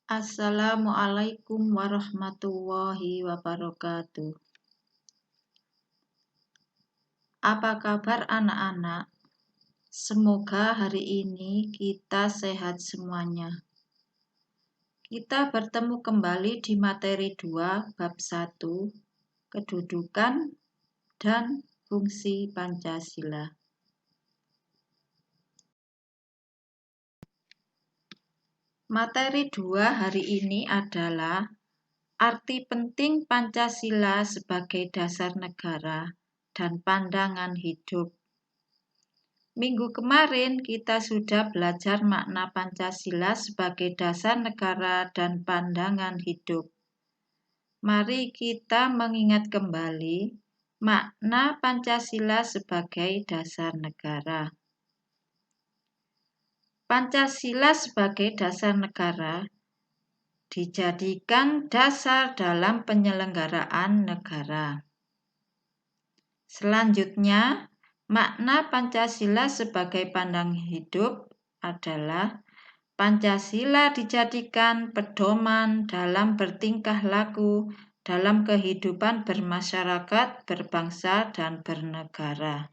Assalamualaikum warahmatullahi wabarakatuh. Apa kabar anak-anak? Semoga hari ini kita sehat semuanya. Kita bertemu kembali di materi 2 bab 1, kedudukan dan fungsi Pancasila. Materi 2 hari ini adalah arti penting Pancasila sebagai dasar negara dan pandangan hidup. Minggu kemarin kita sudah belajar makna Pancasila sebagai dasar negara dan pandangan hidup. Mari kita mengingat kembali makna Pancasila sebagai dasar negara. Pancasila sebagai dasar negara dijadikan dasar dalam penyelenggaraan negara. Selanjutnya, makna Pancasila sebagai pandangan hidup adalah Pancasila dijadikan pedoman dalam bertingkah laku dalam kehidupan bermasyarakat, berbangsa, dan bernegara.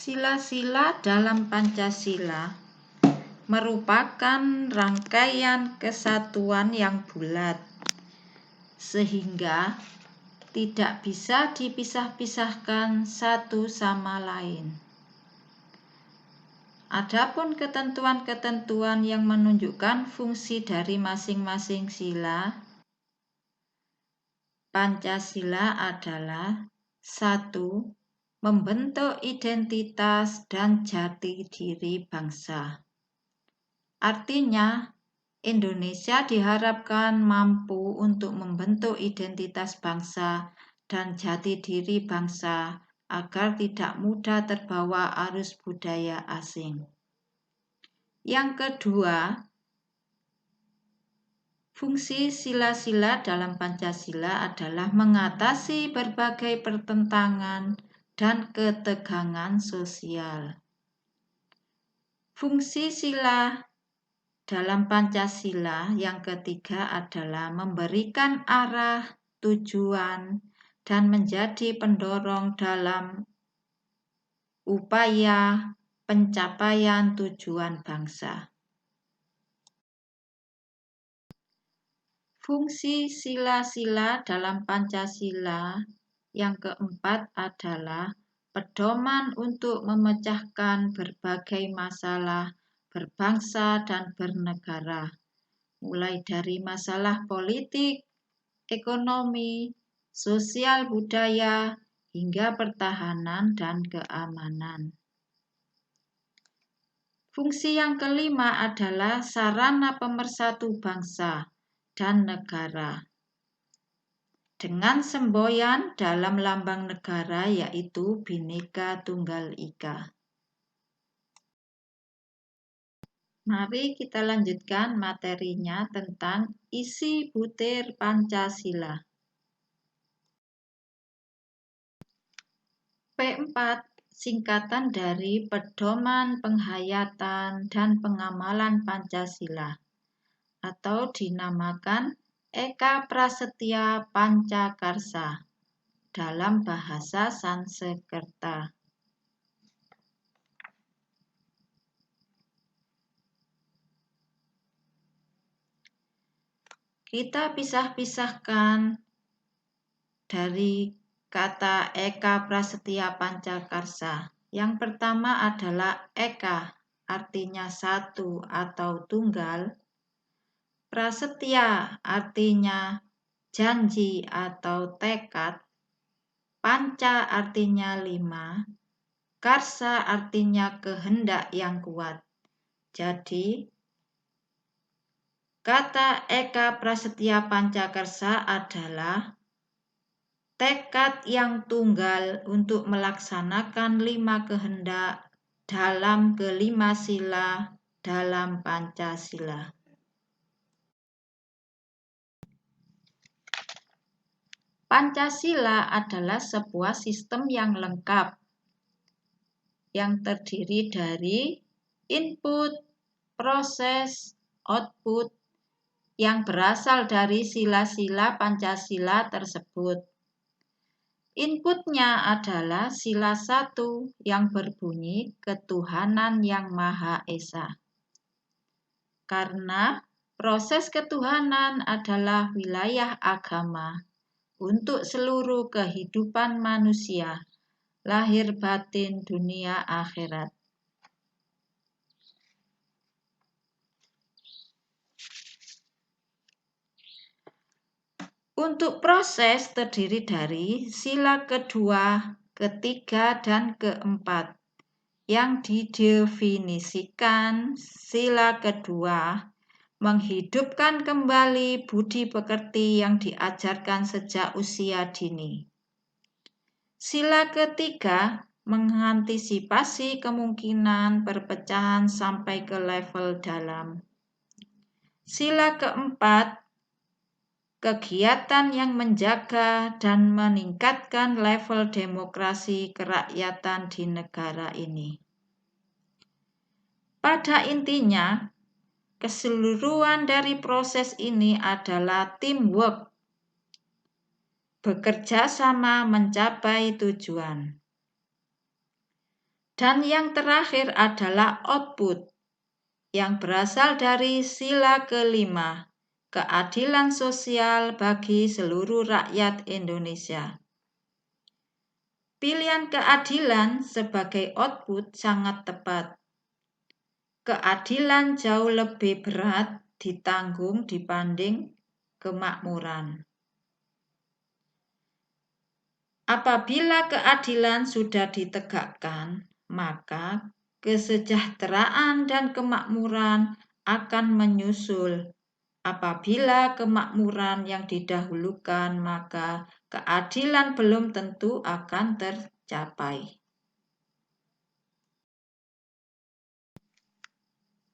Sila-sila dalam Pancasila merupakan rangkaian kesatuan yang bulat, sehingga tidak bisa dipisah-pisahkan satu sama lain. Adapun ketentuan-ketentuan yang menunjukkan fungsi dari masing-masing sila, Pancasila adalah 1. Membentuk identitas dan jati diri bangsa. Artinya, Indonesia diharapkan mampu untuk membentuk identitas bangsa dan jati diri bangsa agar tidak mudah terbawa arus budaya asing. Yang kedua, fungsi sila-sila dalam Pancasila adalah mengatasi berbagai pertentangan dan ketegangan sosial. Fungsi sila dalam Pancasila yang ketiga adalah memberikan arah, tujuan, dan menjadi pendorong dalam upaya pencapaian tujuan bangsa. Fungsi sila-sila dalam Pancasila yang keempat adalah pedoman untuk memecahkan berbagai masalah berbangsa dan bernegara, mulai dari masalah politik, ekonomi, sosial budaya, hingga pertahanan dan keamanan. Fungsi yang kelima adalah sarana pemersatu bangsa dan negara, dengan semboyan dalam lambang negara yaitu Bhinneka Tunggal Ika. Mari kita lanjutkan materinya tentang isi butir Pancasila. P4 singkatan dari Pedoman Penghayatan dan Pengamalan Pancasila atau dinamakan Eka Prasetya Pancakarsa dalam bahasa Sanskerta. Kita pisah-pisahkan dari kata Eka Prasetya Pancakarsa. Yang pertama adalah Eka, artinya satu atau tunggal. Prasetya artinya janji atau tekad. Panca artinya 5. Karsa artinya kehendak yang kuat. Jadi, kata Eka Prasetya Pancakarsa adalah tekad yang tunggal untuk melaksanakan 5 kehendak dalam kelima sila dalam Pancasila. Pancasila adalah sebuah sistem yang lengkap, yang terdiri dari input, proses, output yang berasal dari sila-sila Pancasila tersebut. Inputnya adalah sila 1 yang berbunyi ketuhanan yang Maha Esa. Karena proses ketuhanan adalah wilayah agama untuk seluruh kehidupan manusia, lahir batin dunia akhirat. Untuk proses terdiri dari sila kedua, ketiga, dan keempat. Yang didefinisikan sila kedua menghidupkan kembali budi pekerti yang diajarkan sejak usia dini. Sila ketiga mengantisipasi kemungkinan perpecahan sampai ke level dalam. Sila keempat, kegiatan yang menjaga dan meningkatkan level demokrasi kerakyatan di negara ini. Pada intinya, keseluruhan dari proses ini adalah teamwork, bekerja sama mencapai tujuan. Dan yang terakhir adalah output, yang berasal dari sila kelima, keadilan sosial bagi seluruh rakyat Indonesia. Pilihan keadilan sebagai output sangat tepat. Keadilan jauh lebih berat ditanggung dibanding kemakmuran. Apabila keadilan sudah ditegakkan, maka kesejahteraan dan kemakmuran akan menyusul. Apabila kemakmuran yang didahulukan, maka keadilan belum tentu akan tercapai.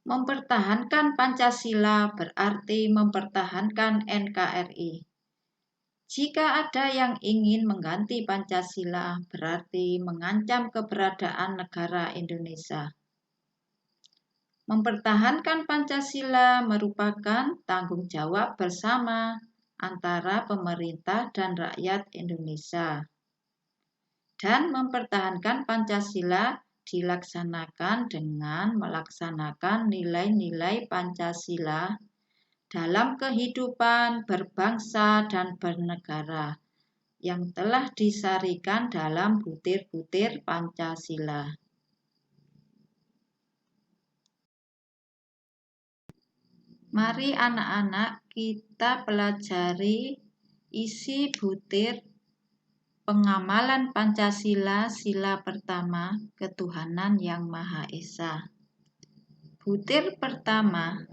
Mempertahankan Pancasila berarti mempertahankan NKRI. Jika ada yang ingin mengganti Pancasila, berarti mengancam keberadaan negara Indonesia. Mempertahankan Pancasila merupakan tanggung jawab bersama antara pemerintah dan rakyat Indonesia. Dan mempertahankan Pancasila dilaksanakan dengan melaksanakan nilai-nilai Pancasila dalam kehidupan berbangsa dan bernegara yang telah disarikan dalam butir-butir Pancasila. Mari anak-anak kita pelajari isi butir pengamalan Pancasila sila pertama, ketuhanan yang Maha Esa. Butir pertama,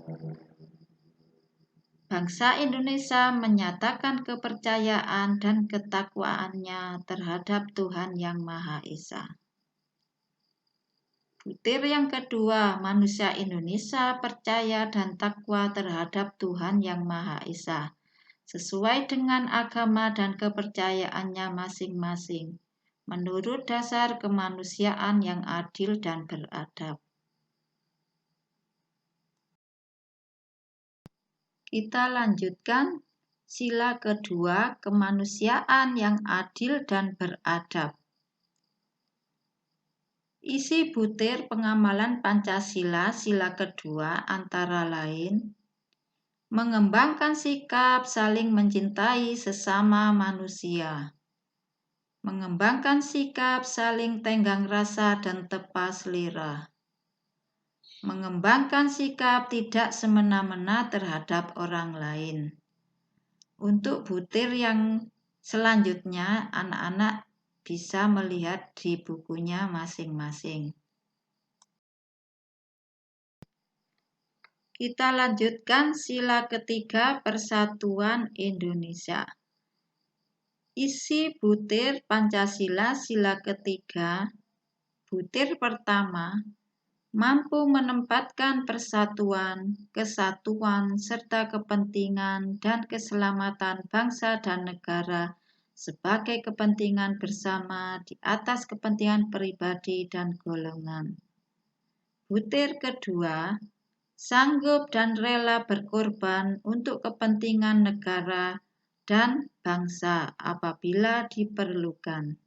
bangsa Indonesia menyatakan kepercayaan dan ketakwaannya terhadap Tuhan Yang Maha Esa. Butir yang kedua, manusia Indonesia percaya dan takwa terhadap Tuhan Yang Maha Esa, sesuai dengan agama dan kepercayaannya masing-masing, menurut dasar kemanusiaan yang adil dan beradab. Kita lanjutkan sila kedua, kemanusiaan yang adil dan beradab. Isi butir pengamalan Pancasila sila kedua antara lain mengembangkan sikap saling mencintai sesama manusia, mengembangkan sikap saling tenggang rasa dan tepa selera, mengembangkan sikap tidak semena-mena terhadap orang lain. Untuk butir yang selanjutnya, anak-anak bisa melihat di bukunya masing-masing. Kita lanjutkan sila ketiga, Persatuan Indonesia. Isi butir Pancasila sila ketiga, butir pertama, mampu menempatkan persatuan, kesatuan, serta kepentingan dan keselamatan bangsa dan negara sebagai kepentingan bersama di atas kepentingan pribadi dan golongan. Butir kedua, sanggup dan rela berkorban untuk kepentingan negara dan bangsa apabila diperlukan.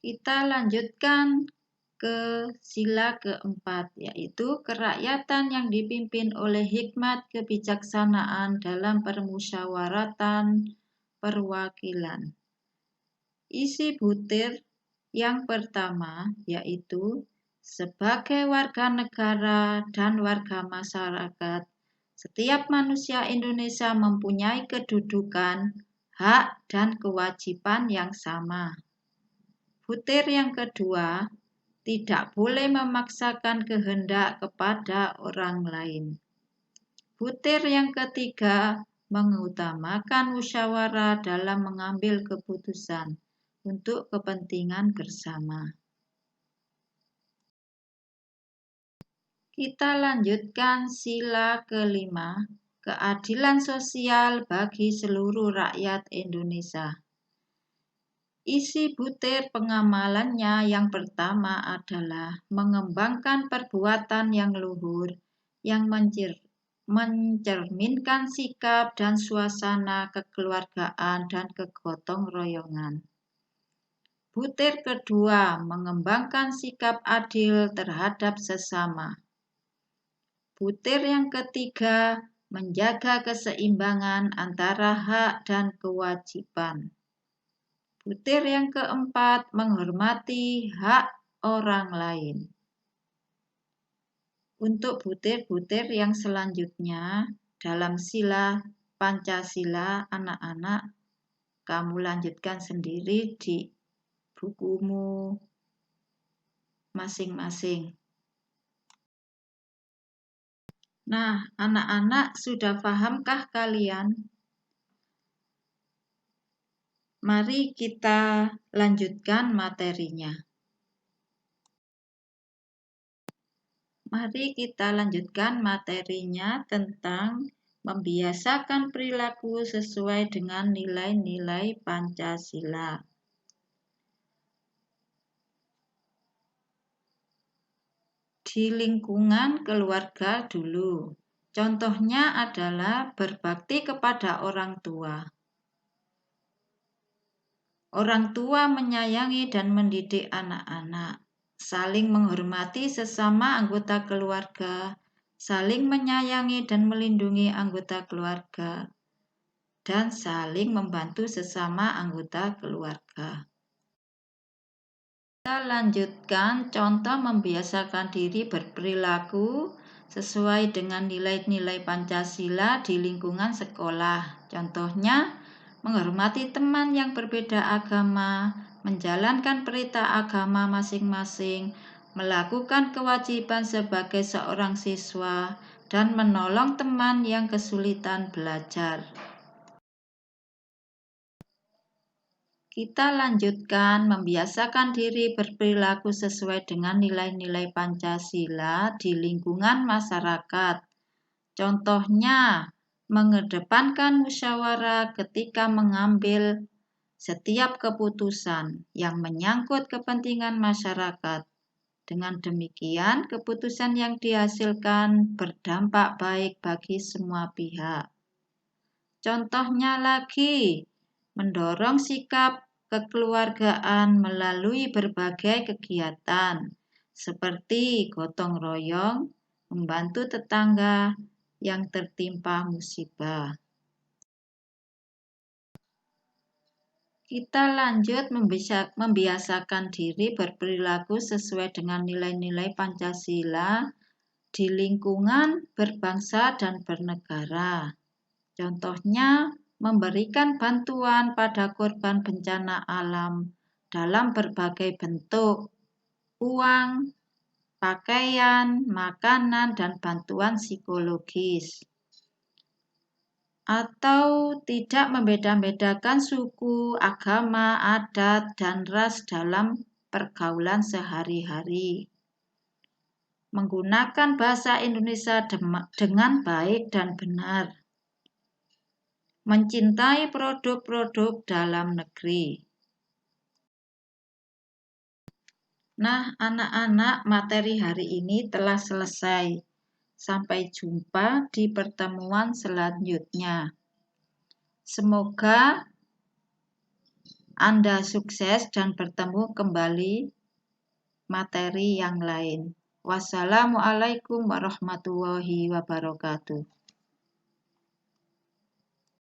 Kita lanjutkan ke sila keempat, yaitu kerakyatan yang dipimpin oleh hikmat kebijaksanaan dalam permusyawaratan perwakilan. Isi butir yang pertama yaitu sebagai warga negara dan warga masyarakat, setiap manusia Indonesia mempunyai kedudukan, hak, dan kewajiban yang sama. Butir yang kedua, tidak boleh memaksakan kehendak kepada orang lain. Butir yang ketiga, mengutamakan musyawarah dalam mengambil keputusan untuk kepentingan bersama. Kita lanjutkan sila kelima, keadilan sosial bagi seluruh rakyat Indonesia. Isi butir pengamalannya yang pertama adalah mengembangkan perbuatan yang luhur, yang mencerminkan sikap dan suasana kekeluargaan dan kegotong royongan. Butir kedua, mengembangkan sikap adil terhadap sesama. Butir yang ketiga, menjaga keseimbangan antara hak dan kewajiban. Butir yang keempat, menghormati hak orang lain. Untuk butir-butir yang selanjutnya dalam sila Pancasila, anak-anak kamu lanjutkan sendiri di bukumu masing-masing. Nah, anak-anak sudah pahamkah kalian? Mari kita lanjutkan materinya. Mari kita lanjutkan materinya tentang membiasakan perilaku sesuai dengan nilai-nilai Pancasila. Di lingkungan keluarga dulu, contohnya adalah berbakti kepada orang tua. Orang tua menyayangi dan mendidik anak-anak, saling menghormati sesama anggota keluarga, saling menyayangi dan melindungi anggota keluarga, dan saling membantu sesama anggota keluarga. Kita lanjutkan contoh membiasakan diri berperilaku sesuai dengan nilai-nilai Pancasila di lingkungan sekolah. Contohnya, menghormati teman yang berbeda agama, menjalankan perintah agama masing-masing, melakukan kewajiban sebagai seorang siswa, dan menolong teman yang kesulitan belajar. Kita lanjutkan membiasakan diri berperilaku sesuai dengan nilai-nilai Pancasila di lingkungan masyarakat. Contohnya, mengedepankan musyawarah ketika mengambil setiap keputusan yang menyangkut kepentingan masyarakat. Dengan demikian, keputusan yang dihasilkan berdampak baik bagi semua pihak. Contohnya lagi, mendorong sikap kekeluargaan melalui berbagai kegiatan seperti gotong royong, membantu tetangga yang tertimpa musibah. Kita lanjut membiasakan diri berperilaku sesuai dengan nilai-nilai Pancasila di lingkungan berbangsa dan bernegara. Contohnya, memberikan bantuan pada korban bencana alam dalam berbagai bentuk, uang, pakaian, makanan, dan bantuan psikologis. Atau tidak membeda-bedakan suku, agama, adat, dan ras dalam pergaulan sehari-hari. Menggunakan bahasa Indonesia dengan baik dan benar. mencintai produk-produk dalam negeri. Nah, anak-anak, materi hari ini telah selesai. Sampai jumpa di pertemuan selanjutnya. Semoga Anda sukses dan bertemu kembali materi yang lain. Wassalamualaikum warahmatullahi wabarakatuh.